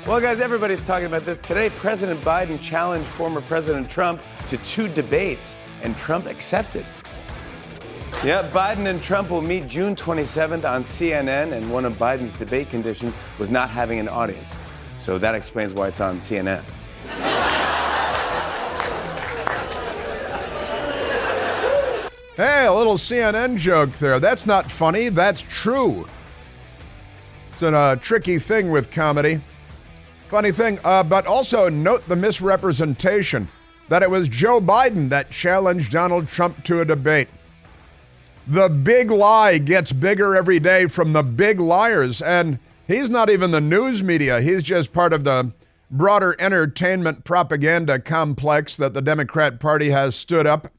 Well, guys, everybody's talking about this. Today, President Biden challenged former President Trump to 2 debates, and Trump accepted. Yeah, Biden and Trump will meet June 27th on CNN, and one of Biden's debate conditions was not having an audience. So that explains why it's on CNN. Hey, a little CNN joke there. That's not funny, that's true. It's a tricky thing with comedy. Funny thing, but also note the misrepresentation that it was Joe Biden that challenged Donald Trump to a debate. The big lie gets bigger every day from the big liars, and he's not even the news media. He's just part of the broader entertainment propaganda complex that the Democrat Party has stood up.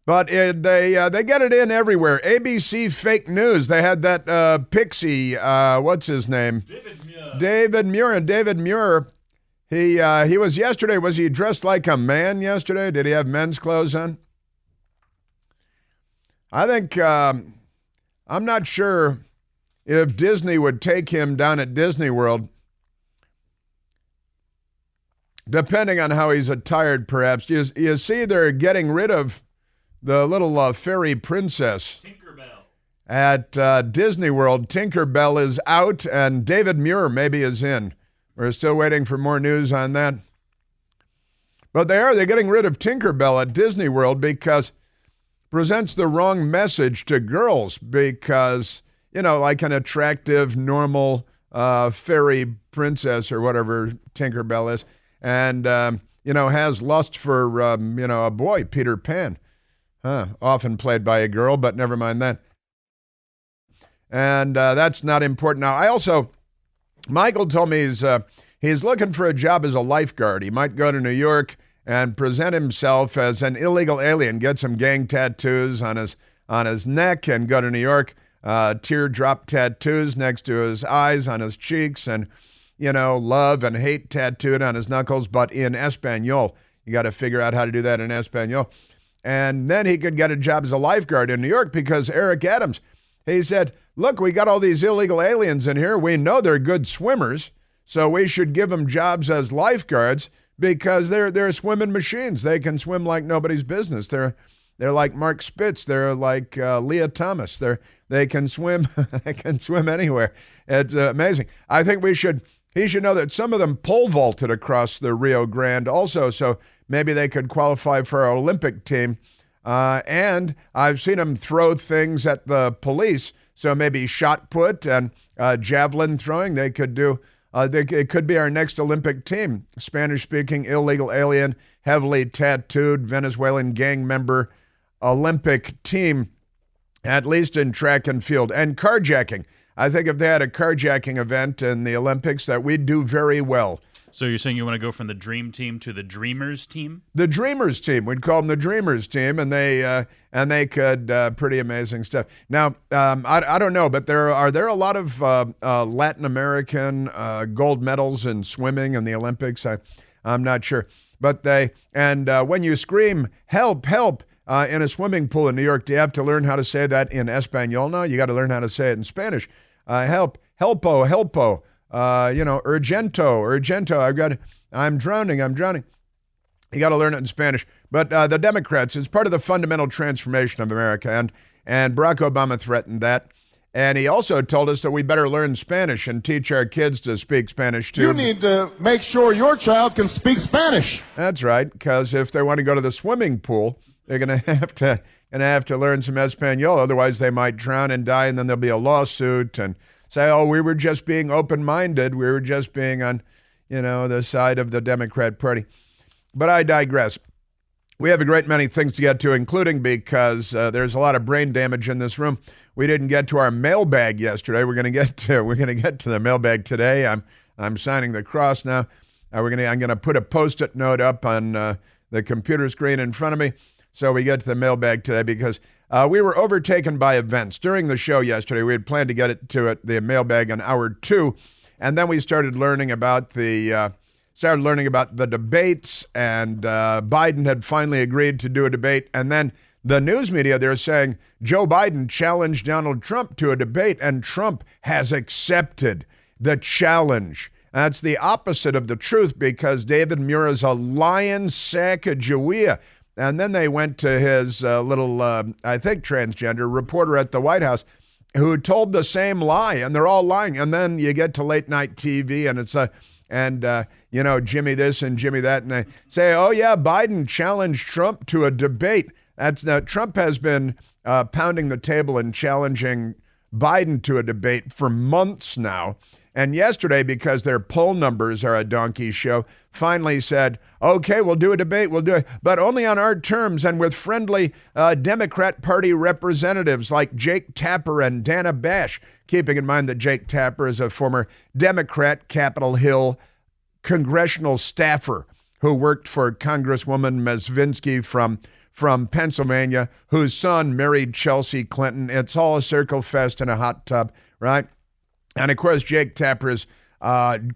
But they get it in everywhere. ABC fake news. They had that pixie, what's his name? David Muir. And David Muir, he was yesterday, was he dressed like a man yesterday? Did he have men's clothes on? I think, I'm not sure if Disney would take him down at Disney World. Depending on how he's attired, perhaps. You see, they're getting rid of the little fairy princess. Tinkerbell. At Disney World, Tinkerbell is out, and David Muir maybe is in. We're still waiting for more news on that. But they're getting rid of Tinkerbell at Disney World because it presents the wrong message to girls because, like an attractive, normal fairy princess or whatever Tinkerbell is, and, has lust for, a boy, Peter Pan. Often played by a girl, but never mind that. And that's not important. Now, Michael told me he's looking for a job as a lifeguard. He might go to New York and present himself as an illegal alien, get some gang tattoos on his neck and go to New York, teardrop tattoos next to his eyes, on his cheeks, and, love and hate tattooed on his knuckles, but in Espanol. You got to figure out how to do that in Espanol. And then he could get a job as a lifeguard in New York because Eric Adams, he said, look, we got all these illegal aliens in here. We know they're good swimmers, so we should give them jobs as lifeguards because they're swimming machines. They can swim like nobody's business. They're like Mark Spitz. They're like Leah Thomas. They can swim. They can swim anywhere. It's amazing. I think he should know that some of them pole vaulted across the Rio Grande also, so maybe they could qualify for our Olympic team. And I've seen them throw things at the police. So maybe shot put and javelin throwing. They could do. It could be our next Olympic team. Spanish-speaking, illegal alien, heavily tattooed Venezuelan gang member Olympic team, at least in track and field. And carjacking. I think if they had a carjacking event in the Olympics, that we'd do very well. So you're saying you want to go from the Dream Team to the Dreamers Team? The Dreamers Team. We'd call them the Dreamers Team, and they could pretty amazing stuff. Now, I don't know, but are there a lot of Latin American gold medals in swimming in the Olympics? I'm not sure. But when you scream, help, help, in a swimming pool in New York, do you have to learn how to say that in Espanol now? You got to learn how to say it in Spanish. Help, helpo, helpo. Urgento. I'm drowning. You got to learn it in Spanish. But the Democrats, it's part of the fundamental transformation of America. And Barack Obama threatened that. And he also told us that we better learn Spanish and teach our kids to speak Spanish too. You need to make sure your child can speak Spanish. That's right, because if they want to go to the swimming pool, they're going to have to learn some Espanol. Otherwise, they might drown and die, and then there'll be a lawsuit and say, oh, we were just being open-minded. We were just being on, the side of the Democrat Party. But I digress. We have a great many things to get to, including because there's a lot of brain damage in this room. We didn't get to our mailbag yesterday. We're going to get to the mailbag today. I'm signing the cross now. I'm going to put a Post-it note up on the computer screen in front of me so we get to the mailbag today because we were overtaken by events. During the show yesterday, we had planned to get the mailbag in hour 2, and then we started learning about the debates, and Biden had finally agreed to do a debate, and then the news media, they're saying Joe Biden challenged Donald Trump to a debate, and Trump has accepted. the challenge. That's the opposite of the truth because David Muir is a lying sack of Jawea. And then they went to his little, I think, transgender reporter at the White House who told the same lie, and they're all lying. And then you get to late night TV, and it's Jimmy this and Jimmy that, and they say, oh yeah, Biden challenged Trump to a debate. Trump has been pounding the table and challenging Biden to a debate for months now. And yesterday, because their poll numbers are a donkey show, finally said, okay, we'll do a debate, we'll do it, but only on our terms and with friendly Democrat Party representatives like Jake Tapper and Dana Bash, keeping in mind that Jake Tapper is a former Democrat Capitol Hill congressional staffer who worked for Congresswoman Mesvinsky from Pennsylvania, whose son married Chelsea Clinton. It's all a circle fest in a hot tub, right? And of course, Jake Tapper's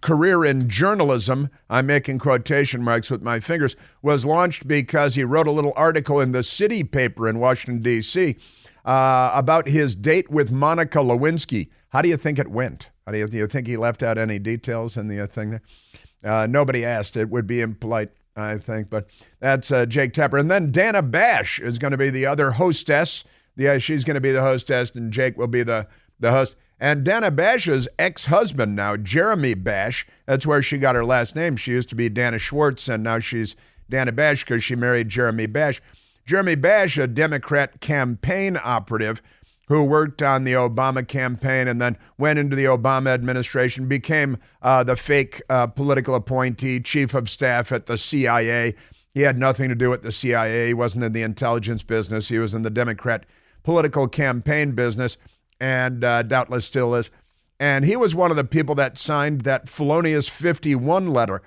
career in journalism, I'm making quotation marks with my fingers, was launched because he wrote a little article in the City paper in Washington, D.C. About his date with Monica Lewinsky. How do you think it went? Do you think he left out any details in the thing there? Nobody asked. It would be impolite, I think. But that's Jake Tapper. And then Dana Bash is going to be the other hostess. She's going to be the hostess, and Jake will be the host. And Dana Bash's ex-husband now, Jeremy Bash, that's where she got her last name. She used to be Dana Schwartz, and now she's Dana Bash because she married Jeremy Bash. Jeremy Bash, a Democrat campaign operative who worked on the Obama campaign and then went into the Obama administration, became the fake political appointee, chief of staff at the CIA. He had nothing to do with the CIA. He wasn't in the intelligence business. He was in the Democrat political campaign business, and doubtless still is. And he was one of the people that signed that felonious 51 letter,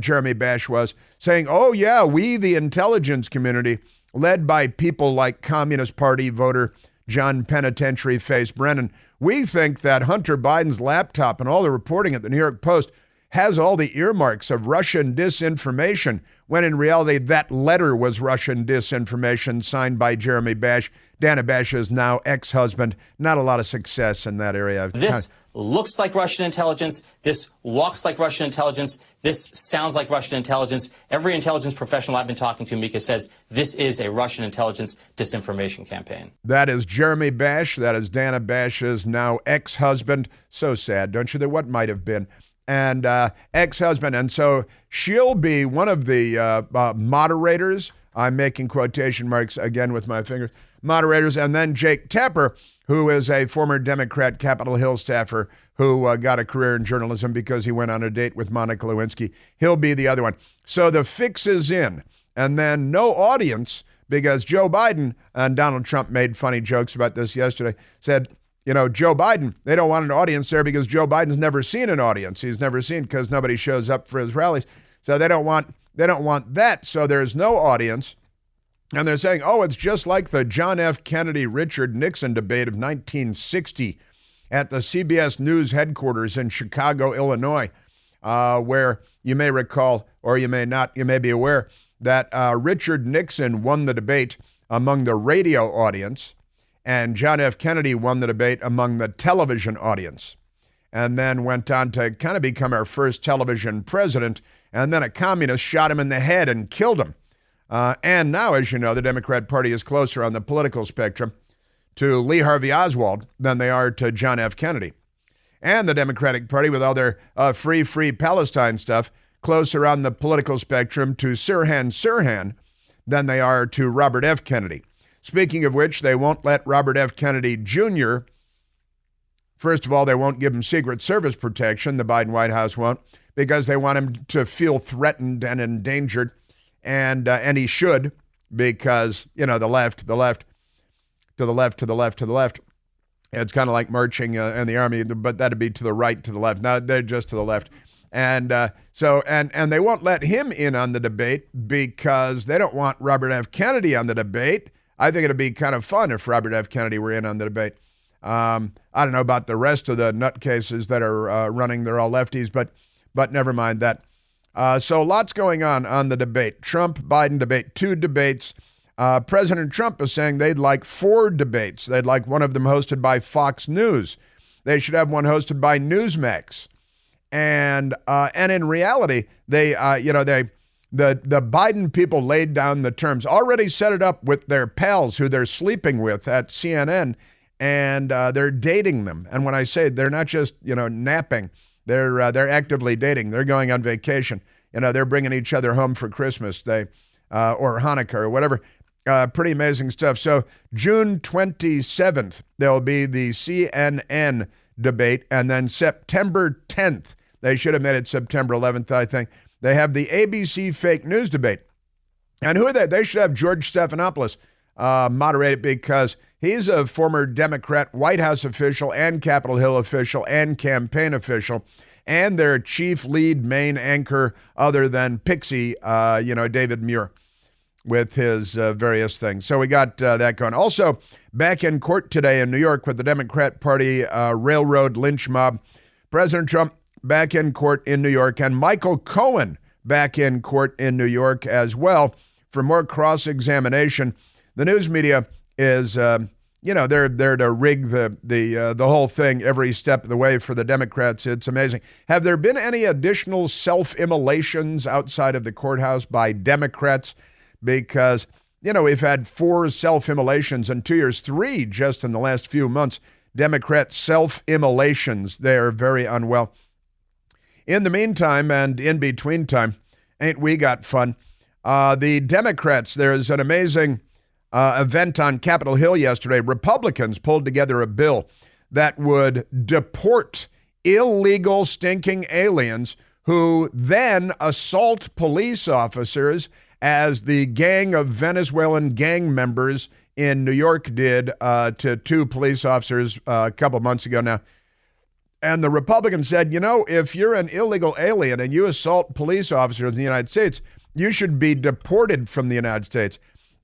Jeremy Bash was, saying, oh yeah, we, the intelligence community, led by people like Communist Party voter John Penitentiary Face Brennan, we think that Hunter Biden's laptop and all the reporting at the New York Post has all the earmarks of Russian disinformation, when in reality that letter was Russian disinformation signed by Jeremy Bash, Dana Bash's now ex-husband. Not a lot of success in that area. This looks like Russian intelligence. This walks like Russian intelligence. This sounds like Russian intelligence. Every intelligence professional I've been talking to, Mika, says this is a Russian intelligence disinformation campaign. That is Jeremy Bash. That is Dana Bash's now ex-husband. So sad, don't you? That what might have been. And ex-husband. And so she'll be one of the moderators. I'm making quotation marks again with my fingers. Moderators. And then Jake Tapper, who is a former Democrat Capitol Hill staffer who got a career in journalism because he went on a date with Monica Lewinsky. He'll be the other one. So the fix is in. And then no audience, because Joe Biden, and Donald Trump made funny jokes about this yesterday, said, you know, Joe Biden, they don't want an audience there because Joe Biden's never seen an audience. He's never seen, because nobody shows up for his rallies. So they don't want that. So there's no audience. And they're saying, oh, it's just like the John F. Kennedy, Richard Nixon debate of 1960 at the CBS News headquarters in Chicago, Illinois, where you may recall, or you may not, you may be aware, that Richard Nixon won the debate among the radio audience, and John F. Kennedy won the debate among the television audience, and then went on to kind of become our first television president, and then a communist shot him in the head and killed him. And now, as you know, the Democrat Party is closer on the political spectrum to Lee Harvey Oswald than they are to John F. Kennedy. And the Democratic Party, with all their free Palestine stuff, closer on the political spectrum to Sirhan Sirhan than they are to Robert F. Kennedy. Speaking of which, they won't let Robert F. Kennedy Jr., first of all, they won't give him Secret Service protection, the Biden White House won't, because they want him to feel threatened and endangered. And he should, because, you know, the left, to the left. It's kind of like marching in the army, but that'd be to the right, to the left. Now they're just to the left. And so they won't let him in on the debate because they don't want Robert F. Kennedy on the debate. I think it'd be kind of fun if Robert F. Kennedy were in on the debate. I don't know about the rest of the nutcases that are running. They're all lefties, but never mind that. So lots going on the debate. Trump-Biden debate, 2 debates. President Trump is saying they'd like 4 debates. They'd like one of them hosted by Fox News. they should have one hosted by Newsmax. And in reality, the Biden people laid down the terms, already set it up with their pals who they're sleeping with at CNN, and they're dating them. And when I say they're not just, napping, they're actively dating. They're going on vacation. They're bringing each other home for Christmas, or Hanukkah or whatever. Pretty amazing stuff. So June 27th, there'll be the CNN debate, and then September 10th, they should have made it September 11th, I think, they have the ABC fake news debate. And who are they? They should have George Stephanopoulos moderate it, because he's a former Democrat White House official and Capitol Hill official and campaign official, and their chief lead main anchor other than Pixie, David Muir, with his various things. So we got that going. Also, back in court today in New York with the Democrat Party railroad lynch mob. President Trump back in court in New York, and Michael Cohen back in court in New York as well for more cross-examination. The news media is, they're there to rig the whole thing every step of the way for the Democrats. It's amazing. Have there been any additional self-immolations outside of the courthouse by Democrats? Because, we've had 4 self-immolations in 2 years, 3 just in the last few months. Democrat self-immolations. They are very unwell. In the meantime and in between time, ain't we got fun? The Democrats, there's an amazing event on Capitol Hill yesterday. Republicans pulled together a bill that would deport illegal stinking aliens who then assault police officers, as the gang of Venezuelan gang members in New York did to 2 police officers a couple months ago now. And the Republicans said, if you're an illegal alien and you assault police officers in the United States, you should be deported from the United States.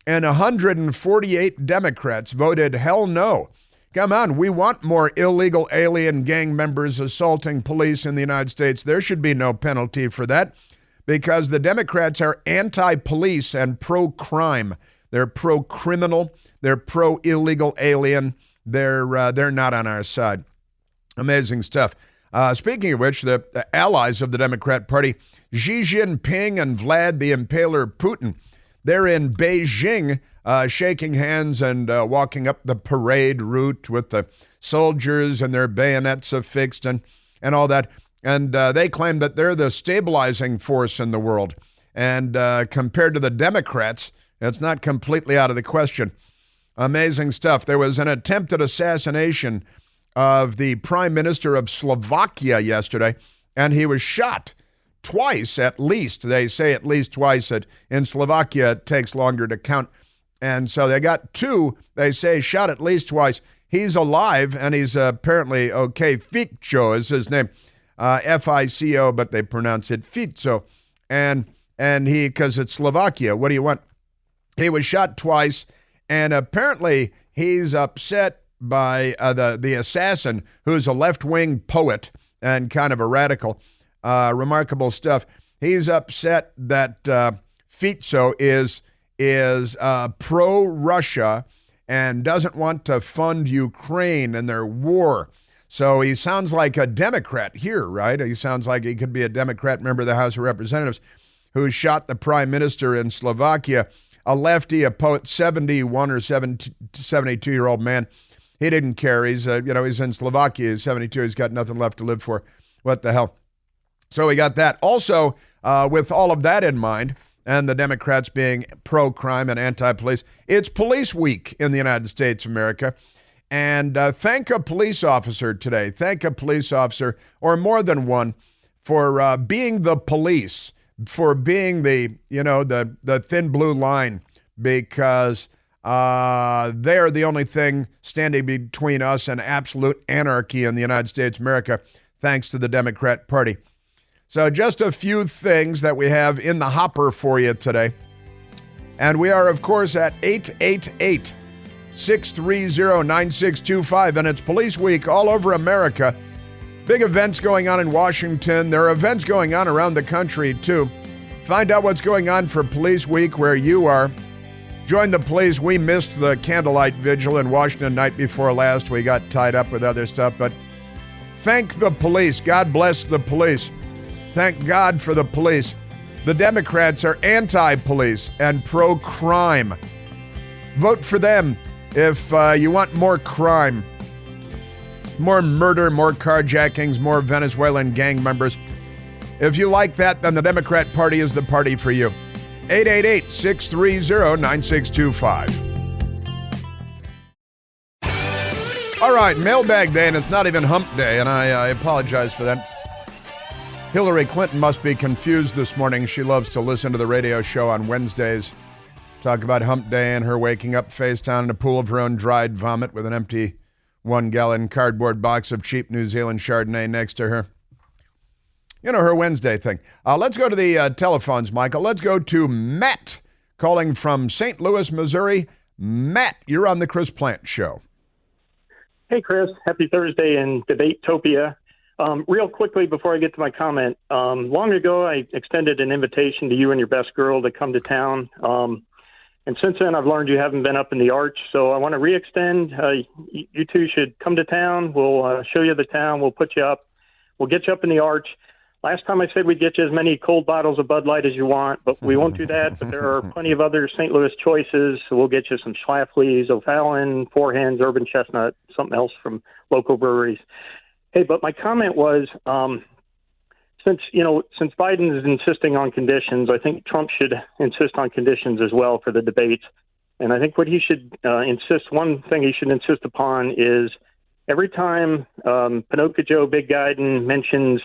And 148 Democrats voted hell no. Come on, we want more illegal alien gang members assaulting police in the United States. There should be no penalty for that, because the Democrats are anti-police and pro-crime. They're pro-criminal. They're pro-illegal alien. They're not on our side. Amazing stuff. Speaking of which, the allies of the Democrat Party, Xi Jinping and Vlad the Impaler Putin, they're in Beijing shaking hands and walking up the parade route with the soldiers and their bayonets affixed and all that. And they claim that they're the stabilizing force in the world. And compared to the Democrats, it's not completely out of the question. Amazing stuff. There was an attempted assassination of the Prime Minister of Slovakia yesterday, and he was shot twice at least. They say at least twice. In Slovakia, it takes longer to count. And so they got 2, they say, shot at least twice. He's alive, and he's apparently okay. Fico is his name. Fico, but they pronounce it Fico. And he, because it's Slovakia, what do you want? He was shot twice, and apparently he's upset by the assassin, who's a left-wing poet and kind of a radical. Remarkable stuff. He's upset that Fico is pro-Russia and doesn't want to fund Ukraine and their war. So he sounds like a Democrat here, right? He sounds like he could be a Democrat member of the House of Representatives who shot the prime minister in Slovakia, a lefty, a poet, 71 or 72-year-old man. He didn't care. He's in Slovakia. He's 72. He's got nothing left to live for. What the hell? So we got that. Also, with all of that in mind, and the Democrats being pro-crime and anti-police, it's Police Week in the United States of America. And thank a police officer today. Thank a police officer, or more than one, for being the police, for being the thin blue line, because they are the only thing standing between us and absolute anarchy in the United States of America, thanks to the Democrat Party. So just a few things that we have in the hopper for you today. And we are, of course, at 888-630-9625, and it's Police Week all over America. Big events going on in Washington. There are events going on around the country, too. Find out what's going on for Police Week where you are. Join the police. We missed the candlelight vigil in Washington night before last. We got tied up with other stuff, but Thank the police. God bless the police. Thank God for the police. The Democrats are anti-police and pro-crime. Vote for them if you want more crime, more murder, more carjackings, more Venezuelan gang members. If you like that, then the Democrat Party is the party for you. 888-630-9625. All right, mailbag day, and it's not even hump day, and I apologize for that. Hillary Clinton must be confused this morning. She loves to listen to the radio show on Wednesdays, talk about hump day and her waking up face down in a pool of her own dried vomit with an empty 1-gallon cardboard box of cheap New Zealand Chardonnay next to her. You know, her Wednesday thing. Let's go to the telephones, Michael. Let's go to Matt calling from St. Louis, Missouri. Matt, you're on the Chris Plant Show. Hey, Chris. Happy Thursday in Debate-topia. Real quickly before I get to my comment, long ago I extended an invitation to you and your best girl to come to town. And since then I've learned you haven't been up in the Arch, so I want to re-extend. You two should come to town. We'll show you the town. We'll put you up. We'll get you up in the Arch. Last time I said we'd get you as many cold bottles of Bud Light as you want, but we won't do that. But there are plenty of other St. Louis choices. So we'll get you some Schlafly's, O'Fallon, Four Hands, Urban Chestnut, something else from local breweries. Hey, but my comment was, since Biden is insisting on conditions, I think Trump should insist on conditions as well for the debates. And I think what he should one thing he should insist upon is every time Pinocchio Joe Big Guyton mentions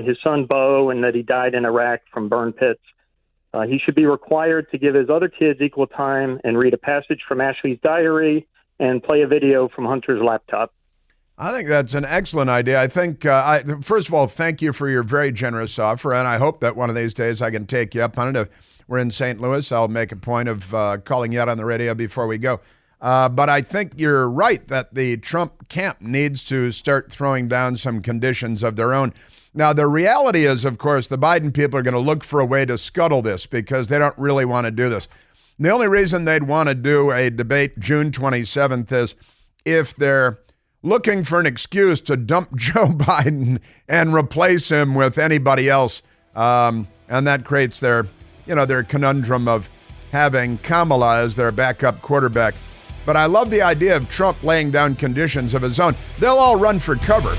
his son Bo and that he died in Iraq from burn pits, he should be required to give his other kids equal time and read a passage from Ashley's diary and play a video from Hunter's laptop. I think that's an excellent idea. I think, first of all, thank you for your very generous offer, and I hope that one of these days I can take you up on it. If we're in St. Louis, I'll make a point of calling you out on the radio before we go. But I think you're right that the Trump camp needs to start throwing down some conditions of their own. Now, the reality is, of course, the Biden people are going to look for a way to scuttle this because they don't really want to do this. The only reason they'd want to do a debate June 27th is if they're looking for an excuse to dump Joe Biden and replace him with anybody else. And that creates their conundrum of having Kamala as their backup quarterback. But I love the idea of Trump laying down conditions of his own. They'll all run for cover.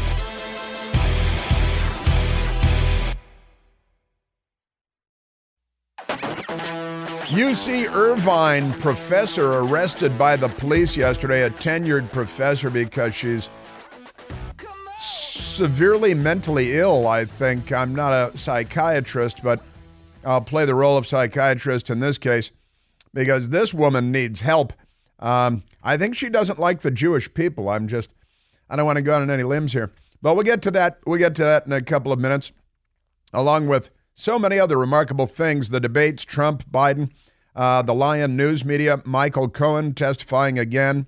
UC Irvine professor arrested by the police yesterday, a tenured professor, because she's severely mentally ill, I think. I'm not a psychiatrist, but I'll play the role of psychiatrist in this case because this woman needs help. I think she doesn't like the Jewish people. I don't want to go on any limbs here. But we'll get to that. We'll get to that in a couple of minutes, along with so many other remarkable things. The debates, Trump, Biden, the Lion News Media, Michael Cohen testifying again,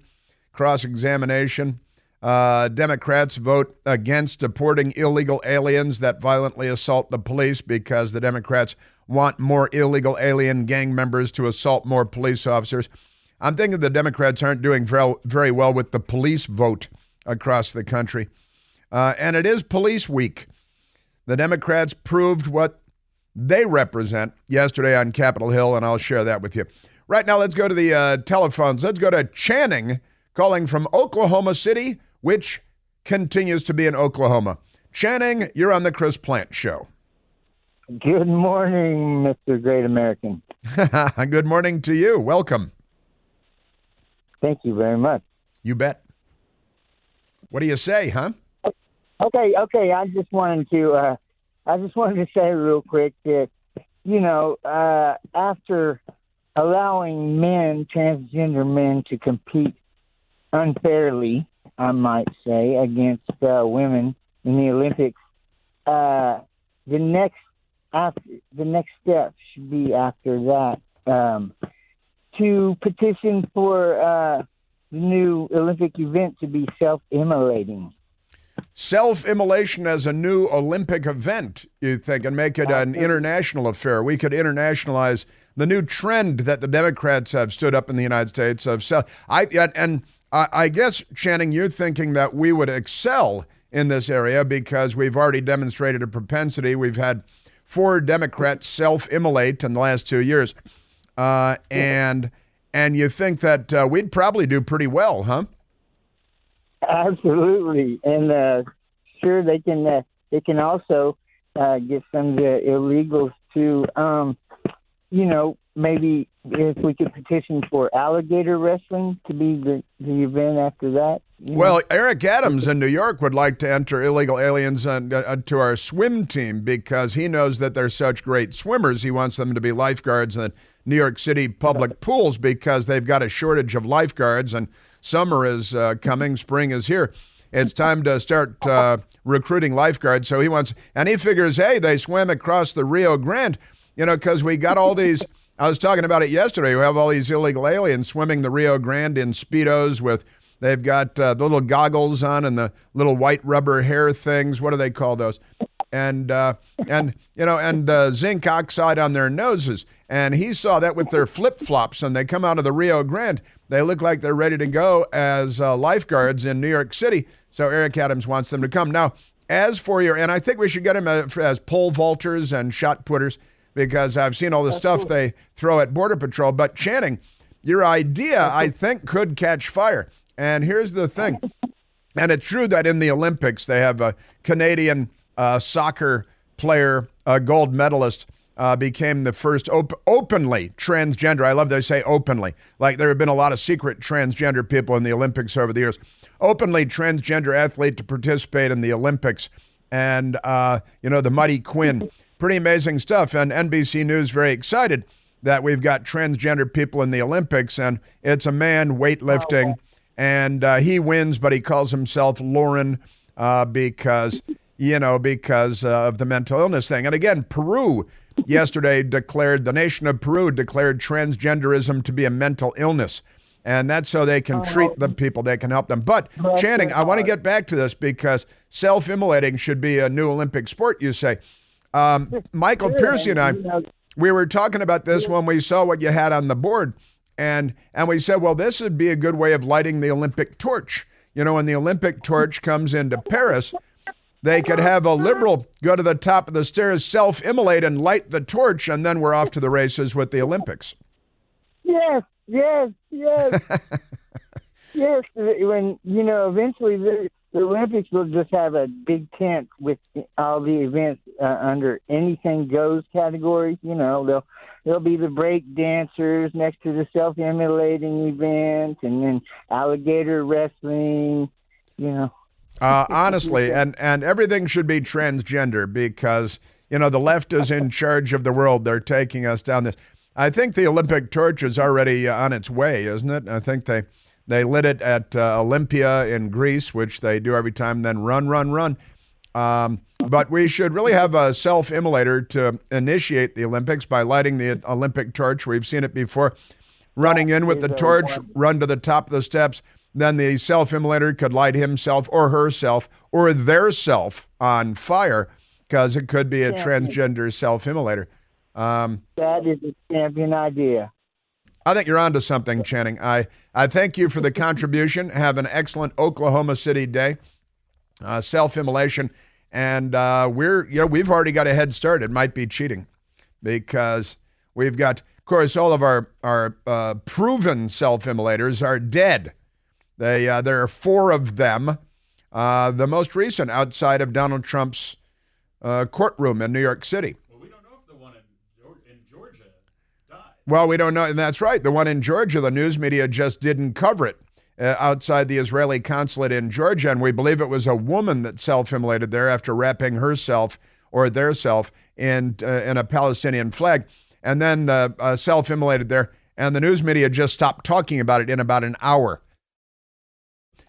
cross-examination. Democrats vote against deporting illegal aliens that violently assault the police because the Democrats want more illegal alien gang members to assault more police officers. I'm thinking the Democrats aren't doing very well with the police vote across the country. And it is police week. The Democrats proved what they represent yesterday on Capitol Hill, and I'll share that with you. Right now, let's go to the telephones. Let's go to Channing calling from Oklahoma City, which continues to be in Oklahoma. Channing, you're on the Chris Plant Show. Good morning, Mr. Great American. Good morning to you. Welcome. Thank you very much. You bet. What do you say, huh? Okay. I just wanted to say real quick that, after allowing transgender men to compete unfairly, I might say, against women in the Olympics, the next step should be after that to petition for the new Olympic event to be self-immolating. Self-immolation as a new Olympic event, you think, and make it an international affair. We could internationalize the new trend that the Democrats have stood up in the United States of I guess, Channing, you're thinking that we would excel in this area because we've already demonstrated a propensity. We've had 4 Democrats self-immolate in the last 2 years. And you think that we'd probably do pretty well, huh? Absolutely, and sure they can also get some of the illegals to maybe if we could petition for alligator wrestling to be the event after that. Well, Eric Adams in New York would like to enter illegal aliens to our swim team because he knows that they're such great swimmers. He wants them to be lifeguards in New York City public pools because they've got a shortage of lifeguards, and summer is coming, spring is here. It's time to start recruiting lifeguards. So he figures, hey, they swim across the Rio Grande, because we got all these. I was talking about it yesterday. We have all these illegal aliens swimming the Rio Grande in Speedos they've got the little goggles on and the little white rubber hair things. What do they call those? And zinc oxide on their noses. And he saw that with their flip-flops, and they come out of the Rio Grande. They look like they're ready to go as lifeguards in New York City. So Eric Adams wants them to come. Now, as for and I think we should get him as pole vaulters and shot putters, because I've seen all the stuff they throw at Border Patrol. But Channing, your idea, I think, could catch fire. And here's the thing. And it's true that in the Olympics, they have a Canadian soccer player, a gold medalist, became the first openly transgender. I love they say openly. Like there have been a lot of secret transgender people in the Olympics over the years. Openly transgender athlete to participate in the Olympics. And, the Mighty Quinn. Pretty amazing stuff. And NBC News very excited that we've got transgender people in the Olympics. And it's a man weightlifting. And he wins, but he calls himself Lauren because of the mental illness thing. And again, Peru yesterday the nation of Peru declared transgenderism to be a mental illness. And that's so they can treat the people, they can help them. But, Channing, I want to get back to this because self-immolating should be a new Olympic sport, you say. Michael Piercy and I, we were talking about this when we saw what you had on the board. And we said, well, this would be a good way of lighting the Olympic torch. When the Olympic torch comes into Paris, they could have a liberal go to the top of the stairs, self-immolate, and light the torch, and then we're off to the races with the Olympics. Yes. Yes. When, eventually the Olympics will just have a big tent with all the events under anything goes category. There'll be the break dancers next to the self-immolating event, and then alligator wrestling, Honestly, and everything should be transgender because, the left is in charge of the world. They're taking us down this. I think the Olympic torch is already on its way, isn't it? I think they lit it at Olympia in Greece, which they do every time, then run. But we should really have a self-immolator to initiate the Olympics by lighting the Olympic torch. We've seen it before. Running in with the torch, run to the top of the steps. Then the self-immolator could light himself or herself or their self on fire because it could be a transgender self-immolator. That is a champion idea. I think you're onto something, Channing. I thank you for the contribution. Have an excellent Oklahoma City day. Self-immolation, and we've already got a head start. It might be cheating because we've got, of course, all of our proven self-immolators are dead. There are 4 of them. The most recent outside of Donald Trump's courtroom in New York City. Well, we don't know if the one in Georgia died. Well, we don't know, and that's right. The one in Georgia, the news media just didn't cover it. Outside the Israeli consulate in Georgia, and we believe it was a woman that self-immolated there after wrapping herself or their self in a Palestinian flag, and then self-immolated there, and the news media just stopped talking about it in about an hour.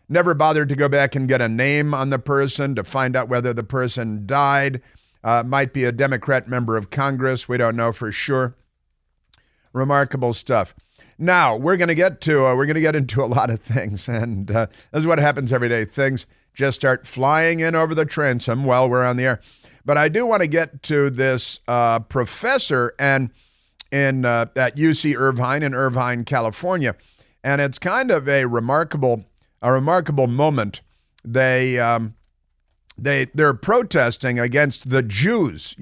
Never bothered to go back and get a name on the person to find out whether the person died. Might be a Democrat member of Congress. We don't know for sure. Remarkable stuff. Now, we're going to get into a lot of things, and this is what happens every day. Things just start flying in over the transom while we're on the air. But I do want to get to this professor at UC Irvine in Irvine, California, and it's kind of a remarkable moment. They they're protesting against the Jews,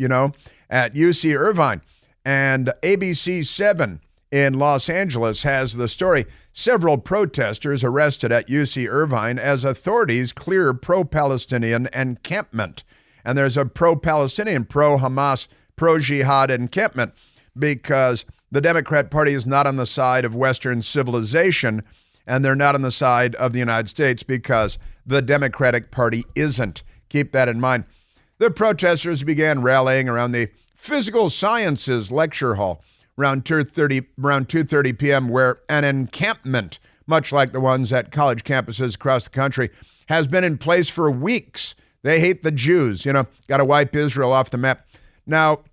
at UC Irvine. And ABC 7 in Los Angeles has the story. Several protesters arrested at UC Irvine as authorities clear pro-Palestinian encampment. And there's a pro-Palestinian, pro-Hamas, pro-Jihad encampment because the Democrat Party is not on the side of Western civilization, and they're not on the side of the United States because the Democratic Party isn't. Keep that in mind. The protesters began rallying around the Physical Sciences Lecture Hall around 2:30 p.m., where an encampment, much like the ones at college campuses across the country, has been in place for weeks. They hate the Jews, got to wipe Israel off the map. Now,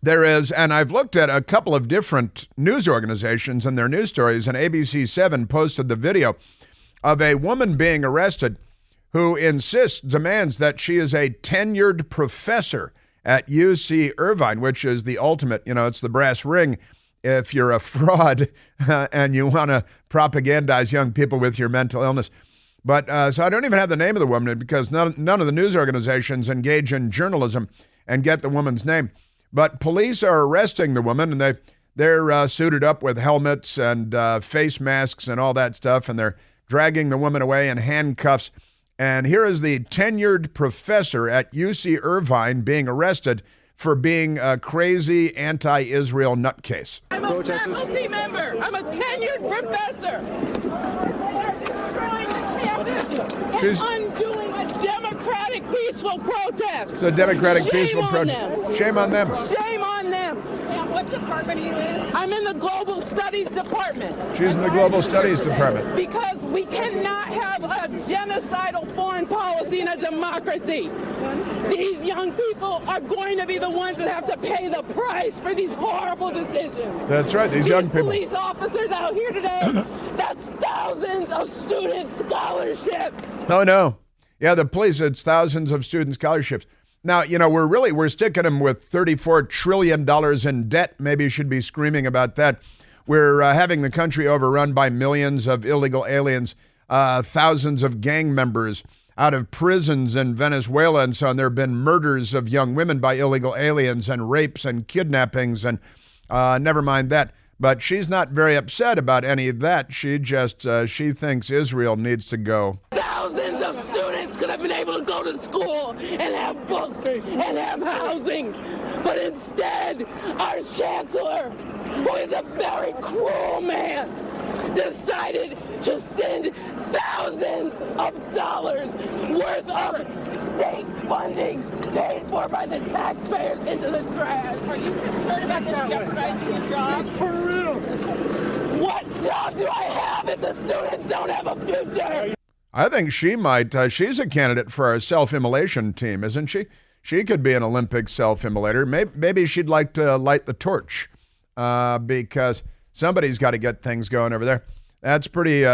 there is, and I've looked at a couple of different news organizations and their news stories, and ABC 7 posted the video of a woman being arrested who demands that she is a tenured professor at UC Irvine, which is the ultimate, it's the brass ring if you're a fraud and you want to propagandize young people with your mental illness. But so I don't even have the name of the woman because none of the news organizations engage in journalism and get the woman's name. But police are arresting the woman, and they're suited up with helmets and face masks and all that stuff, and they're dragging the woman away in handcuffs. And here is the tenured professor at UC Irvine being arrested for being a crazy anti-Israel nutcase. I'm a faculty member. I'm a tenured professor. They're destroying the campus and undoing a democratic, peaceful protest. It's a democratic, Shame peaceful on protest. them. Shame on them. Shame on them. What department are you in? I'm in the Global Studies Department. She's in the Global Studies Department. Because we cannot have a genocidal foreign policy in a democracy. These young people are going to be the ones that have to pay the price for these horrible decisions. That's right, these young people. Police officers out here today, that's thousands of student scholarships. Oh, no. Yeah, the police, it's thousands of student scholarships. Now, we're sticking them with $34 trillion in debt. Maybe you should be screaming about that. We're having the country overrun by millions of illegal aliens, thousands of gang members out of prisons in Venezuela and so on. There have been murders of young women by illegal aliens and rapes and kidnappings and never mind that. But she's not very upset about any of that. She just, she thinks Israel needs to go. Thousands of students could have been able to go to school and have books and have housing. But instead, our chancellor, who is a very cruel man, decided to send thousands of dollars worth of state funding paid for by the taxpayers into the trash. Are you concerned about this jeopardizing your job? For real. What job do I have if the students don't have a future? I think she might. She's a candidate for our self-immolation team, isn't she? She could be an Olympic self-immolator. Maybe she'd like to light the torch because somebody's got to get things going over there. That's pretty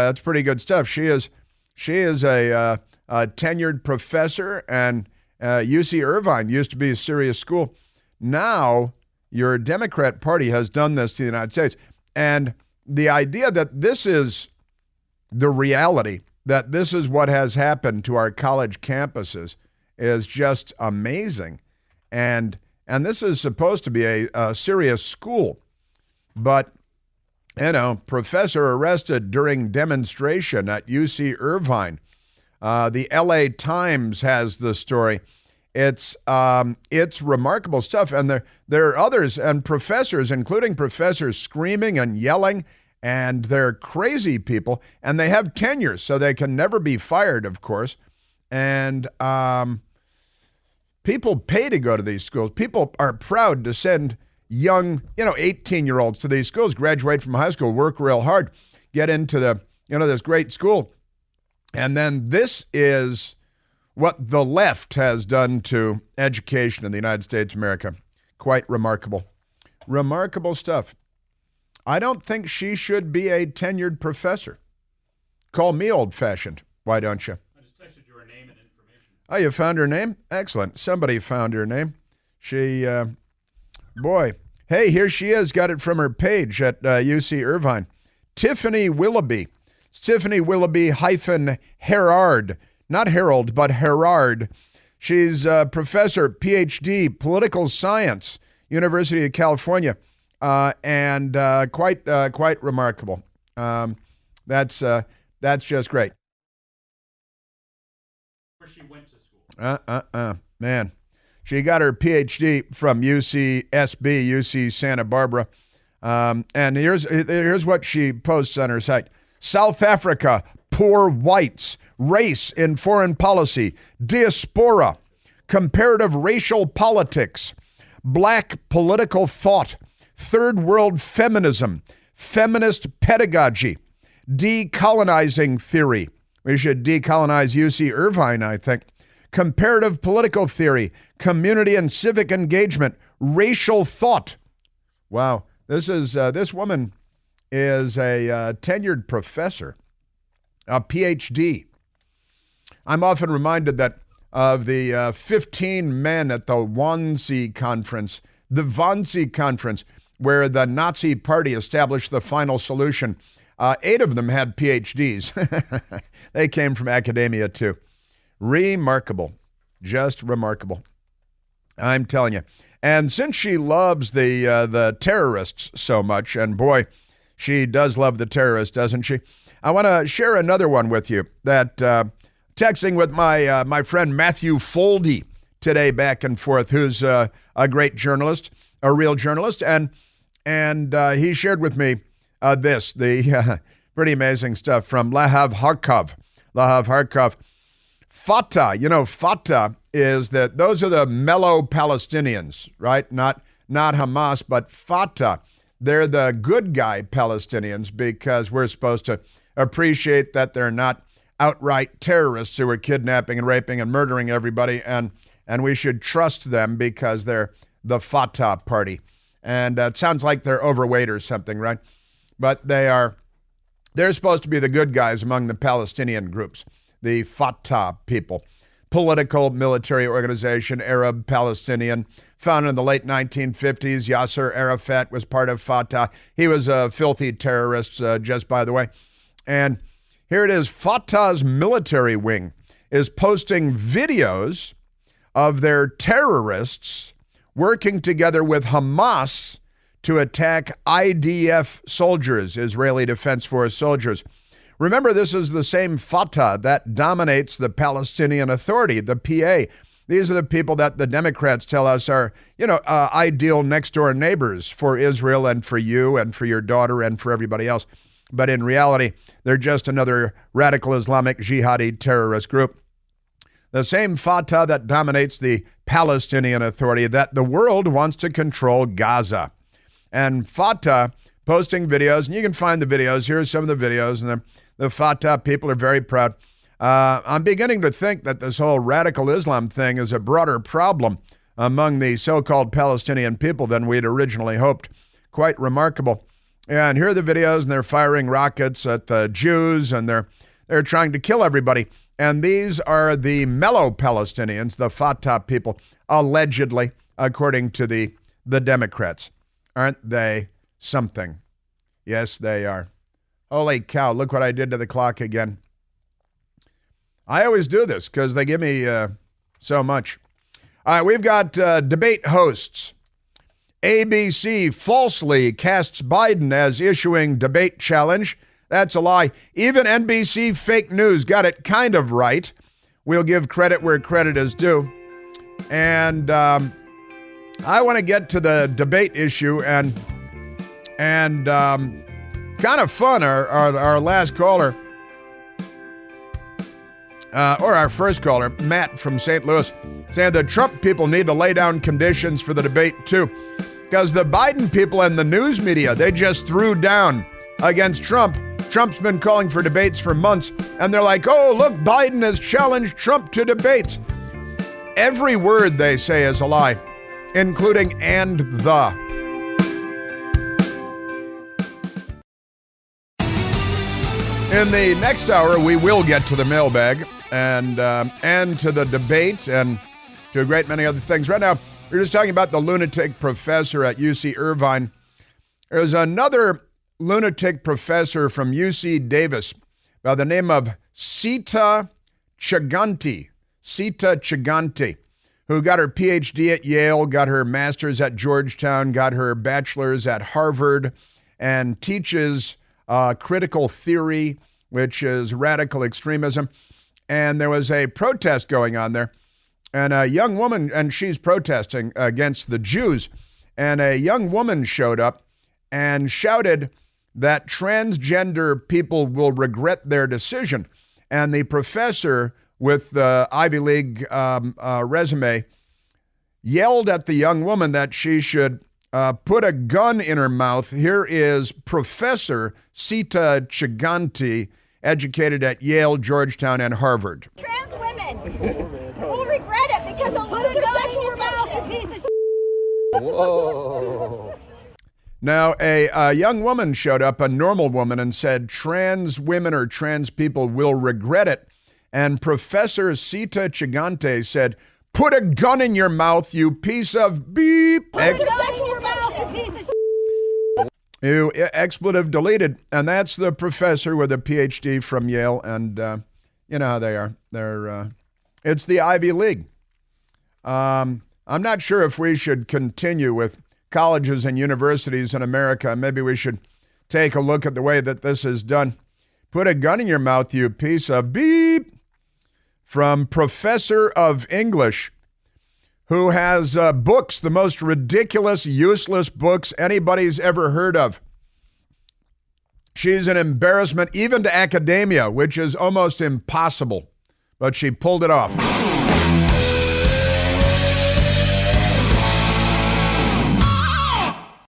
good stuff. She is a tenured professor, and UC Irvine used to be a serious school. Now your Democrat Party has done this to the United States, and the idea that this is the reality, that this is what has happened to our college campuses, is just amazing. And this is supposed to be a serious school, but professor arrested during demonstration at UC Irvine. The LA Times has the story. It's remarkable stuff. And there are others and professors, including professors, screaming and yelling, and they're crazy people, and they have tenures, so they can never be fired, of course. And people pay to go to these schools. People are proud to send young, 18-year-olds to these schools, graduate from high school, work real hard, get into this great school. And then this is what the left has done to education in the United States of America. Quite remarkable. Remarkable stuff. I don't think she should be a tenured professor. Call me old-fashioned. Why don't you? I just texted you her name and information. Oh, you found her name? Excellent. Somebody found her name. She, boy. Hey, here she is. Got it from her page at UC Irvine. Tiffany Willoughby. It's Tiffany Willoughby hyphen Herard. Not Harold, but Herard. She's a professor, PhD, political science, University of California, and quite remarkable. That's just great. Where she went to school. Man. She got her PhD from UCSB, UC Santa Barbara. And here's what she posts on her site. South Africa, poor whites, race in foreign policy, diaspora, comparative racial politics, black political thought, third world feminism, feminist pedagogy, decolonizing theory. We should decolonize UC Irvine, I think. Comparative political theory, community and civic engagement, racial thought. Wow, this woman is a tenured professor, a PhD. I'm often reminded that of the 15 men at the Wannsee Conference, where the Nazi Party established the final solution. 8 of them had PhDs. They came from academia too. Remarkable. Just remarkable. I'm telling you. And since she loves the terrorists so much, and boy, she does love the terrorists, doesn't she? I want to share another one with you that texting with my friend Matthew Foldy today back and forth, who's a great journalist, a real journalist, and he shared with me the pretty amazing stuff from Lahav Harkov. Fatah, Fatah is that those are the mellow Palestinians, right? Not Hamas, but Fatah. They're the good guy Palestinians because we're supposed to appreciate that they're not outright terrorists who are kidnapping and raping and murdering everybody, and we should trust them because they're the Fatah party. And it sounds like they're overweight or something, right? But they're supposed to be the good guys among the Palestinian groups. The Fatah people, political military organization, Arab Palestinian, founded in the late 1950s. Yasser Arafat was part of Fatah. He was a filthy terrorist, just by the way. And here it is. Fatah's military wing is posting videos of their terrorists working together with Hamas to attack IDF soldiers, Israeli Defense Force soldiers. Remember, this is the same Fatah that dominates the Palestinian Authority, the PA. These are the people that the Democrats tell us are, ideal next-door neighbors for Israel and for you and for your daughter and for everybody else. But in reality, they're just another radical Islamic jihadi terrorist group. The same Fatah that dominates the Palestinian Authority, that the world wants to control Gaza. And Fatah posting videos, and you can find the videos. Here's some of the videos, and the Fatah people are very proud. I'm beginning to think that this whole radical Islam thing is a broader problem among the so-called Palestinian people than we'd originally hoped. Quite remarkable. And here are the videos, and they're firing rockets at the Jews, and they're trying to kill everybody. And these are the mellow Palestinians, the Fatah people, allegedly, according to the Democrats. Aren't they something? Yes, they are. Holy cow, look what I did to the clock again. I always do this because they give me so much. All right, we've got debate hosts. ABC falsely casts Biden as issuing debate challenge. That's a lie. Even NBC fake news got it kind of right. We'll give credit where credit is due. And I want to get to the debate issue and kind of fun, our last caller, or our first caller, Matt from St. Louis, saying the Trump people need to lay down conditions for the debate too. Because the Biden people and the news media, they just threw down against Trump. Trump's been calling for debates for months, and they're like, oh, look, Biden has challenged Trump to debates. Every word they say is a lie, including "and the." In the next hour, we will get to the mailbag and to the debate and to a great many other things. Right now, we're just talking about the lunatic professor at UC Irvine. There's another lunatic professor from UC Davis by the name of Sita Chaganti. Sita Chiganti, who got her PhD at Yale, got her master's at Georgetown, got her bachelor's at Harvard, and teaches critical theory, which is radical extremism. And there was a protest going on there, and a young woman, and she's protesting against the Jews, and a young woman showed up and shouted that transgender people will regret their decision. And the professor with the Ivy League resume yelled at the young woman that she should put a gun in her mouth. Here is Professor Sita Chiganti, educated at Yale, Georgetown, and Harvard. Trans women will regret it because of their sexual function. Whoa. Now, a young woman showed up, a normal woman, and said trans women or trans people will regret it. And Professor Sita Chigante said, put a gun in your mouth, you piece of beep. You expletive deleted. And that's the professor with a PhD from Yale. And you know how they are. It's the Ivy League. I'm not sure if we should continue with colleges and universities in America. Maybe we should take a look at the way that this is done. Put a gun in your mouth, you piece of beep. From Professor of English, who has books, the most ridiculous, useless books anybody's ever heard of. She's an embarrassment even to academia, which is almost impossible, but she pulled it off.